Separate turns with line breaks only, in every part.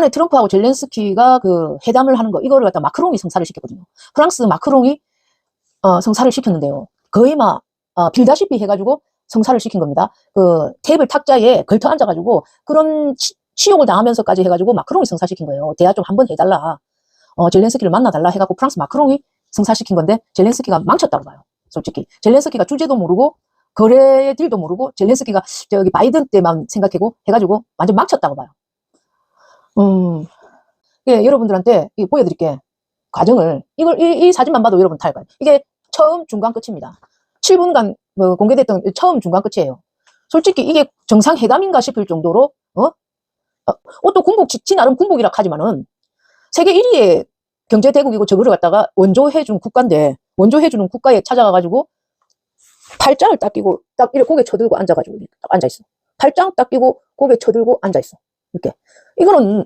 이번에 트럼프하고 젤렌스키가 그 회담을 하는 거, 이거를 갖다 마크롱이 성사를 시켰거든요. 프랑스 마크롱이 성사를 시켰는데요. 거의 막 빌다시피 해가지고 성사를 시킨 겁니다. 그 테이블 탁자에 걸터 앉아가지고 그런 치욕을 당하면서까지 해가지고 마크롱이 성사시킨 거예요. 대화 좀 한번 해달라. 젤렌스키를 만나달라 해갖고 프랑스 마크롱이 성사시킨 건데 젤렌스키가 망쳤다고 봐요. 솔직히 젤렌스키가 주제도 모르고 거래딜도 모르고 젤렌스키가 저기 바이든 때만 생각하고 해가지고 완전 망쳤다고 봐요. 예, 여러분들한테 이거 보여드릴게. 과정을 이 사진만 봐도 여러분 다 알 거예요. 이게 처음 중간 끝입니다. 7분간 공개됐던 처음 중간 끝이에요. 솔직히 이게 정상회담인가 싶을 정도로 또 군복 지 나름 군복이라 하지만은 세계 1위의 경제대국이고 저거를 갖다가 원조해준 국가인데 원조해주는 국가에 찾아가가지고 팔짱을 딱 끼고 딱 이렇게 고개 쳐들고 앉아가지고 딱 앉아있어. 팔짱 딱 끼고 고개 쳐들고 앉아있어. 이렇게. 이거는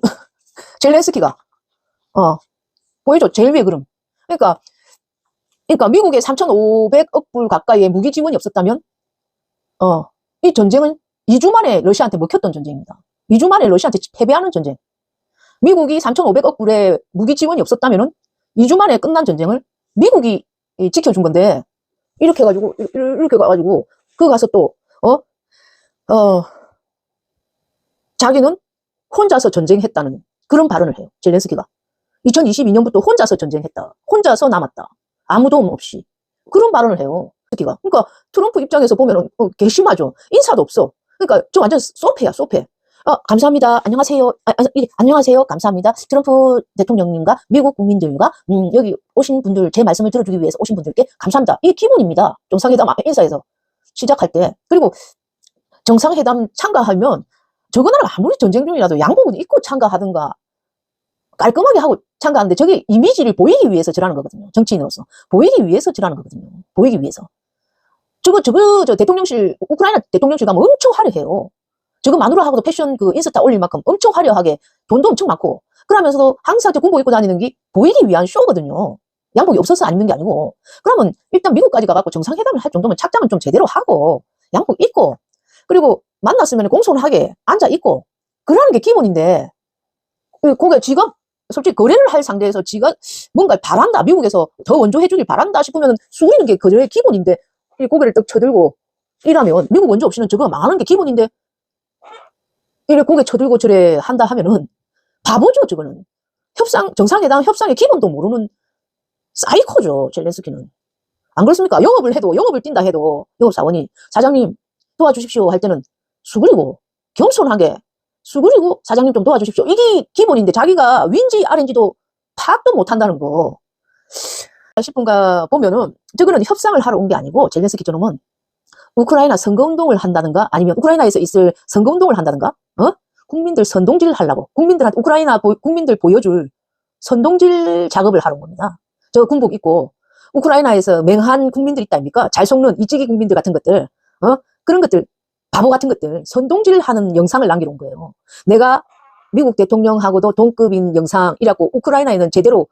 젤렌스키가 보여줘. 제일 위에 그럼. 그러니까 미국에 3,500억 불 가까이의 무기 지원이 없었다면 이 전쟁은 2주 만에 러시아한테 먹혔던 전쟁입니다. 2주 만에 러시아한테 패배하는 전쟁. 미국이 3,500억 불의 무기 지원이 없었다면은 2주 만에 끝난 전쟁을 미국이 지켜준 건데 이렇게 해가지고 이렇게 가가지고 그 가서 또 자기는 혼자서 전쟁했다는 그런 발언을 해요. 젤렌스키가 2022년부터 혼자서 전쟁했다. 혼자서 남았다. 아무 도움 없이 그런 발언을 해요. 그러니까 트럼프 입장에서 보면은 괘씸하죠. 인사도 없어. 그러니까 저 완전 소패야, 소패. 감사합니다. 안녕하세요. 안녕하세요. 감사합니다. 트럼프 대통령님과 미국 국민들과 여기 오신 분들 제 말씀을 들어주기 위해서 오신 분들께 감사합니다. 이게 기본입니다. 정상회담 인사에서 시작할 때. 그리고 정상회담 참가하면 저거나라 아무리 전쟁 중이라도 양복은 입고 참가하든가 깔끔하게 하고 참가하는데 저게 이미지를 보이기 위해서 저라는 거거든요. 정치인으로서. 보이기 위해서 저라는 거거든요. 보이기 위해서. 저 대통령실, 우크라이나 대통령실 가면 엄청 화려해요. 저거 마누라하고도 패션 인스타 올릴 만큼 엄청 화려하게 돈도 엄청 많고 그러면서도 항상 저 군복 입고 다니는 게 보이기 위한 쇼거든요. 양복이 없어서 안 입는 게 아니고. 그러면 일단 미국까지 가갖고 정상회담을 할 정도면 착장은 좀 제대로 하고 양복 입고 그리고 만났으면 공손하게 앉아있고 그러는 게 기본인데 그게 지가 솔직히 거래를 할 상대에서 지가 뭔가 바란다 미국에서 더 원조해주길 바란다 싶으면 수그리는 게 거래의 기본인데 이 고개를 떡 쳐들고 이라면 미국 원조 없이는 저거 망하는 게 기본인데 이래 고개 쳐들고 저래 한다 하면은 바보죠. 저거는 정상회담 협상의 기본도 모르는 사이코죠. 젤렌스키는. 안 그렇습니까? 영업을 뛴다 해도 영업사원이 사장님 도와주십시오 할 때는 수그리고 겸손하게 수그리고 사장님 좀 도와주십시오. 이게 기본인데 자기가 윈지 RNG도 파악도 못한다는 거. 10분가 보면은 저거는 협상을 하러 온 게 아니고 젤렌스키 저놈은 우크라이나 선거운동을 한다든가 아니면 우크라이나에서 있을 선거운동을 한다든가 국민들 선동질 하려고 국민들한테 우크라이나 국민들 보여줄 선동질 작업을 하러 온 겁니다. 저 군복 입고 우크라이나에서 맹한 국민들 있다 아닙니까? 잘 속는 이찌기 국민들 같은 것들 그런 것들 바보 같은 것들 선동질 하는 영상을 남기러 온 거예요. 내가 미국 대통령하고도 동급인 영상이라고 우크라이나에는 제대로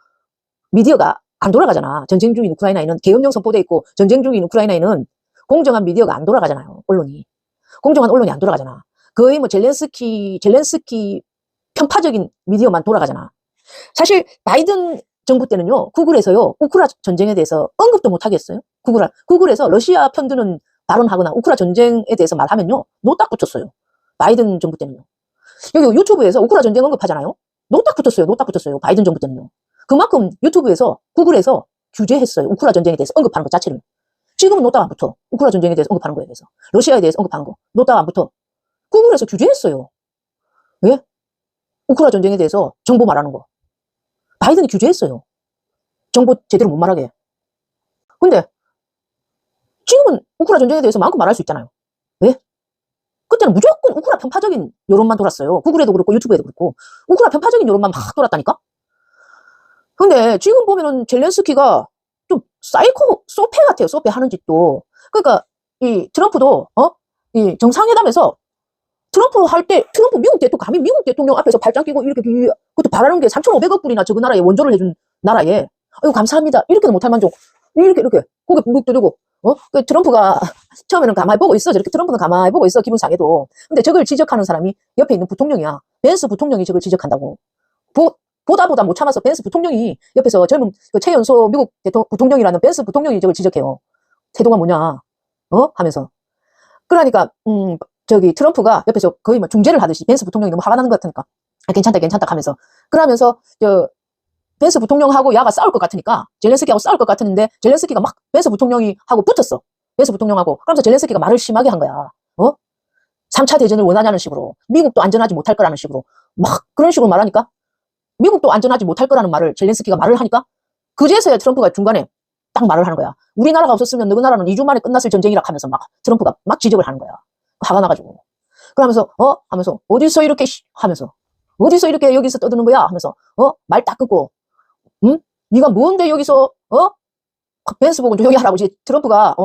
미디어가 안 돌아가잖아. 전쟁 중인 우크라이나에는 계엄령 선포돼 있고 전쟁 중인 우크라이나에는 공정한 미디어가 안 돌아가잖아요. 언론이. 공정한 언론이 안 돌아가잖아. 거의 뭐 젤렌스키 편파적인 미디어만 돌아가잖아. 사실 바이든 정부 때는요. 구글에서요. 우크라 전쟁에 대해서 언급도 못 하겠어요. 구글에서 러시아 편드는 발언하거나 우크라 전쟁에 대해서 말하면요. 노딱 붙였어요. 바이든 정부 때는요. 여기 유튜브에서 우크라 전쟁 언급하잖아요. 노딱 붙였어요. 바이든 정부 때는요. 그만큼 유튜브에서 구글에서 규제했어요. 우크라 전쟁에 대해서 언급하는 것 자체를. 지금은 노딱 안 붙어. 우크라 전쟁에 대해서 언급하는 거에 대해서. 러시아에 대해서 언급하는 거. 노딱 안 붙어. 구글에서 규제했어요. 왜? 우크라 전쟁에 대해서 정보 말하는 거. 바이든이 규제했어요. 정보 제대로 못 말하게. 근데 지금은 우크라 전쟁에 대해서 마음껏 말할 수 있잖아요. 왜? 그때는 무조건 우크라 편파적인 여론만 돌았어요. 구글에도 그렇고 유튜브에도 그렇고 우크라 편파적인 여론만 막 돌았다니까. 근데 지금 보면은 젤렌스키가 좀 사이코 소패 같아요. 소패 하는 짓도. 그러니까 이 트럼프도 이 정상회담에서 트럼프 할 때 트럼프 감히 미국 대통령 앞에서 발짱 끼고 이렇게 그것도 바라는 게 3,500억 불이나 저그 나라에 원조를 해준 나라에 아유 감사합니다 이렇게도 못할 만족 이렇게 고개 묵 들고 그 트럼프가 처음에는 가만히 보고 있어. 저렇게 트럼프는 가만히 보고 있어. 기분 상해도. 근데 저걸 지적하는 사람이 옆에 있는 부통령이야. 벤스 부통령이 저걸 지적한다고. 보다 못 참아서 벤스 부통령이 옆에서 젊은 그 최연소 미국 부통령이라는 벤스 부통령이 저걸 지적해요. 태도가 뭐냐, 하면서. 그러니까, 저기 트럼프가 옆에서 거의 뭐 중재를 하듯이 벤스 부통령이 너무 화가 나는 것 같으니까, 괜찮다 하면서. 그러면서, 벤스 부통령하고 야가 싸울 것 같으니까, 젤렌스키하고 싸울 것 같았는데, 젤렌스키가 막 벤스 부통령이 하고 붙었어. 벤스 부통령하고. 그러면서 젤렌스키가 말을 심하게 한 거야. 3차 대전을 원하냐는 식으로. 미국도 안전하지 못할 거라는 식으로. 막 그런 식으로 말하니까, 미국도 안전하지 못할 거라는 말을 젤렌스키가 말을 하니까, 그제서야 트럼프가 중간에 딱 말을 하는 거야. 우리나라가 없었으면 너희 나라는 2주 만에 끝났을 전쟁이라 하면서 막 트럼프가 막 지적을 하는 거야. 화가 나가지고. 그러면서 하면서 어디서 이렇게 하면서 어디서 이렇게 여기서 떠드는 거야 하면서 말 딱 끊고 네가 뭔데 여기서 벤스 보고 조용히 하라고. 이제 트럼프가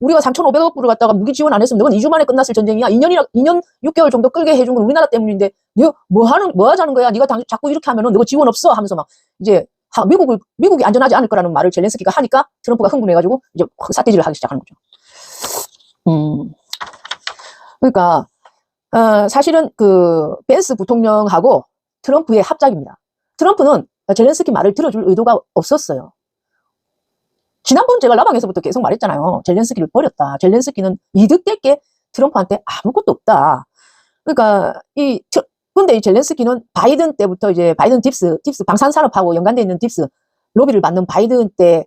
우리가 3,500억 불을 갖다가 무기 지원 안 했으면 너는 2주 만에 끝났을 전쟁이야. 2년 6개월 정도 끌게 해준 건 우리나라 때문인데 너 뭐 하자는 거야. 네가 자꾸 이렇게 하면은 너 지원 없어 하면서 막 이제 미국이 안전하지 않을 거라는 말을 젤렌스키가 하니까 트럼프가 흥분해가지고 이제 삿대질을 하기 시작하는 거죠. 그러니까 사실은 그 벤스 부통령하고 트럼프의 합작입니다. 트럼프는 젤렌스키 말을 들어줄 의도가 없었어요. 지난번 제가 라방에서부터 계속 말했잖아요. 젤렌스키를 버렸다. 젤렌스키는 이득될 게 트럼프한테 아무것도 없다. 그러니까 근데 이 젤렌스키는 바이든 때부터 이제 바이든 딥스 방산산업하고 연관되어 있는 딥스 로비를 받는 바이든 때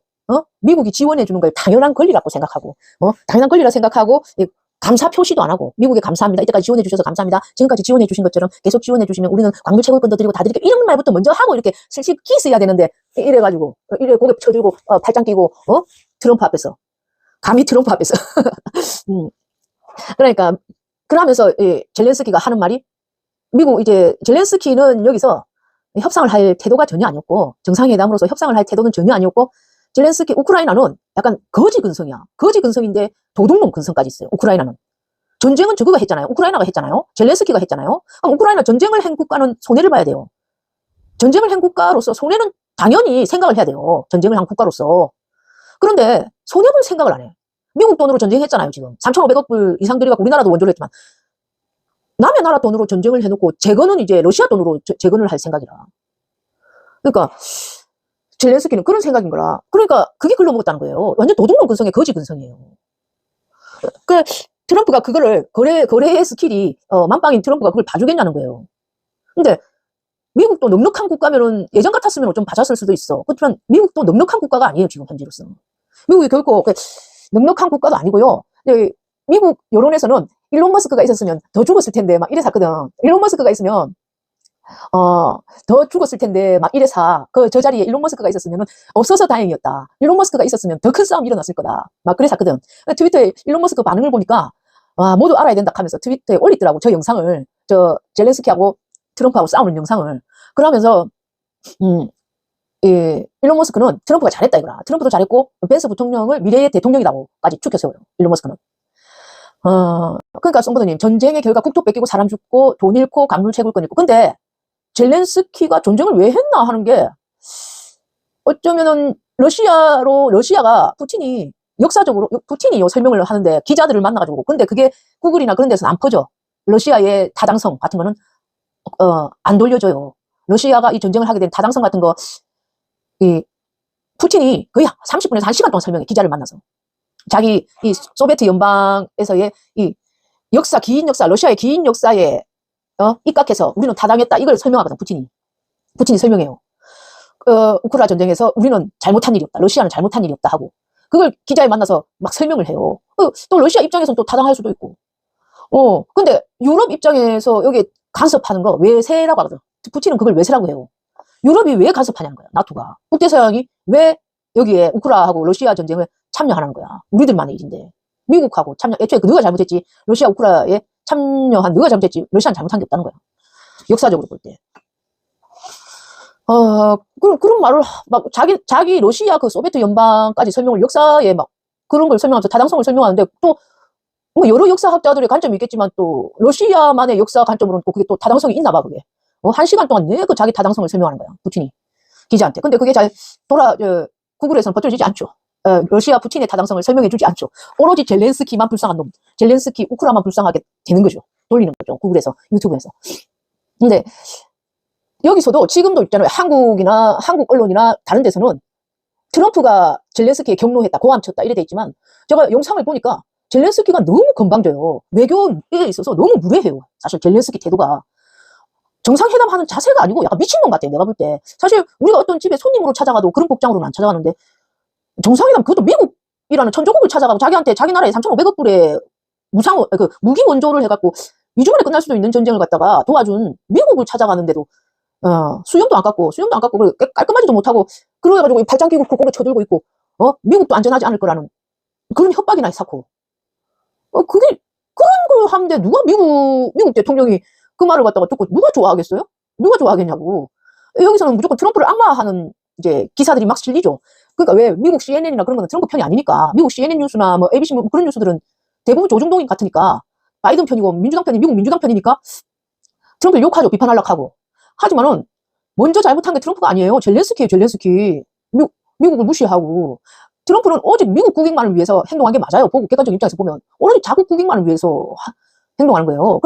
미국이 지원해 주는 걸 당연한 권리라고 생각하고 당연한 권리라 생각하고 감사 표시도 안 하고 미국에 감사합니다. 이때까지 지원해 주셔서 감사합니다. 지금까지 지원해 주신 것처럼 계속 지원해 주시면 우리는 광물 채굴권도 드리고 다 드릴게요. 이런 말부터 먼저 하고 이렇게 슬슬 키스해야 되는데 이래가지고 이래 고개 쳐들고 팔짱 끼고 트럼프 앞에서 감히 트럼프 앞에서 그러니까 그러면서 젤렌스키가 하는 말이 미국 이제 젤렌스키는 여기서 협상을 할 태도가 전혀 아니었고 정상회담으로서 협상을 할 태도는 전혀 아니었고 젤렌스키 우크라이나는 약간 거지 근성이야. 거지 근성인데 도둑놈 근성까지 있어요. 우크라이나는. 전쟁은 저거가 했잖아요. 우크라이나가 했잖아요. 젤렌스키가 했잖아요. 그럼 우크라이나 전쟁을 한 국가는 손해를 봐야 돼요. 전쟁을 한 국가로서 손해는 당연히 생각을 해야 돼요. 전쟁을 한 국가로서. 그런데 손해볼 생각을 안 해. 미국 돈으로 전쟁했잖아요. 지금 3,500억 불 이상 들여갖고 우리나라도 원조를 했지만 남의 나라 돈으로 전쟁을 해놓고 재건은 이제 러시아 돈으로 재건을 할 생각이라. 그러니까 젤렌스키는 그런 생각인 거라. 그러니까 그게 글러먹었다는 거예요. 완전 도둑놈 근성의 거지 근성이에요. 그 트럼프가 그거를 거래의 스킬이 만빵인 트럼프가 그걸 봐주겠냐는 거예요. 근데 미국도 넉넉한 국가면은 예전 같았으면 좀 봐줬을 수도 있어. 그렇지만 미국도 넉넉한 국가가 아니에요. 지금 현재로서. 미국이 결코 넉넉한 국가도 아니고요. 미국 여론에서는 일론 머스크가 있었으면 더 죽었을 텐데 막 이래서거든. 일론 머스크가 있으면 더 죽었을 텐데 막 이래서 저 자리에 일론 머스크가 있었으면 없어서 다행이었다. 일론 머스크가 있었으면 더 큰 싸움이 일어났을 거다. 막 그랬었거든. 트위터에 일론 머스크 반응을 보니까 모두 알아야 된다 하면서 트위터에 올리더라고. 저 영상을 젤렌스키하고 트럼프하고 싸우는 영상을. 그러면서 일론 머스크는 트럼프가 잘했다 이거라. 트럼프도 잘했고 벤스 부통령을 미래의 대통령이라고까지 추켜세워요. 일론 머스크는. 그러니까 송보드님 전쟁의 결과 국토 뺏기고 사람 죽고 돈 잃고 강물 채굴권 잃고. 근데 젤렌스키가 전쟁을 왜 했나 하는 게 어쩌면은 러시아가 푸틴이 역사적으로 푸틴이 설명을 하는데 기자들을 만나가지고 근데 그게 구글이나 그런 데서는 안 퍼져. 러시아의 타당성 같은 거는 안 돌려줘요. 러시아가 이 전쟁을 하게 된 타당성 같은 거 푸틴이 거의 30분에서 1시간 동안 설명해. 기자를 만나서 자기 이 소비에트 연방에서의 이 역사 긴 역사 러시아의 긴 역사에 입각해서 우리는 타당했다 이걸 설명하거든. 푸틴이 설명해요. 우크라이나 전쟁에서 우리는 잘못한 일이 없다. 러시아는 잘못한 일이 없다 하고 그걸 기자에 만나서 막 설명을 해요. 또 러시아 입장에서는 또 타당할 수도 있고. 근데 유럽 입장에서 여기 간섭하는 거 외세라고 하거든. 푸틴은 그걸 외세라고 해요. 유럽이 왜 간섭하냐는 거야. 나토가. 국제서양이 왜 여기에 우크라이나하고 러시아 전쟁을 참여하는 거야. 우리들만의 일인데. 미국하고 애초에 누가 잘못했지. 러시아 우크라이나에 참여한 누가 잘못했지. 러시아는 잘못한 게 없다는 거야. 역사적으로 볼 때. 그런 말을 막 자기 러시아 그 소비에트 연방까지 설명을 역사에 막 그런 걸 설명하면서 타당성을 설명하는데 또 뭐 여러 역사학자들의 관점이 있겠지만 또 러시아만의 역사 관점으로는 또 그게 또 타당성이 있나 봐 그게. 1시간 동안 그 자기 타당성을 설명하는 거야. 푸틴이 기자한테. 근데 그게 잘 구글에서는 버텨지지 않죠. 러시아 푸틴의 타당성을 설명해주지 않죠. 오로지 젤렌스키만 불쌍한 놈, 젤렌스키 우크라만 불쌍하게 되는 거죠. 돌리는 거죠. 구글에서 유튜브에서. 근데 여기서도 지금도 있잖아요. 한국 언론이나 다른 데서는 트럼프가 젤렌스키에 경로했다, 고함 쳤다 이래 돼 있지만 제가 영상을 보니까 젤렌스키가 너무 건방져요. 외교에 있어서 너무 무례해요. 사실 젤렌스키 태도가. 정상회담 하는 자세가 아니고 약간 미친놈 같아요. 내가 볼 때. 사실 우리가 어떤 집에 손님으로 찾아가도 그런 복장으로는 안 찾아가는데 정상회담, 그것도 미국이라는 천조국을 찾아가고 자기한테 자기 나라에 3,500억 불에 무기 원조를 해갖고 2주 만에 끝날 수도 있는 전쟁을 갖다가 도와준 미국을 찾아가는데도 수염도 안 깎고 깔끔하지도 못하고 그래가지고 팔짱 끼고 고개 쳐들고 있고 미국도 안전하지 않을 거라는 그런 협박이나 쌓고 그게 그런 걸 하는데 누가 미국 대통령이 그 말을 갖다가 듣고 누가 좋아하겠어요? 누가 좋아하겠냐고. 여기서는 무조건 트럼프를 악마하는 이제 기사들이 막 실리죠. 그러니까 왜 미국 CNN이나 그런 거는 트럼프 편이 아니니까 미국 CNN 뉴스나 뭐 ABC 뭐 그런 뉴스들은 대부분 조중동인 같으니까 바이든 편이고 미국 민주당 편이니까 트럼프를 욕하죠. 비판하려고 하고. 하지만은 먼저 잘못한 게 트럼프가 아니에요. 젤렌스키예요. 젤렌스키. 미국을 무시하고 트럼프는 오직 미국 국익만을 위해서 행동한 게 맞아요. 보고 객관적 입장에서 보면 오로지 자국 국익만을 위해서 행동하는 거예요.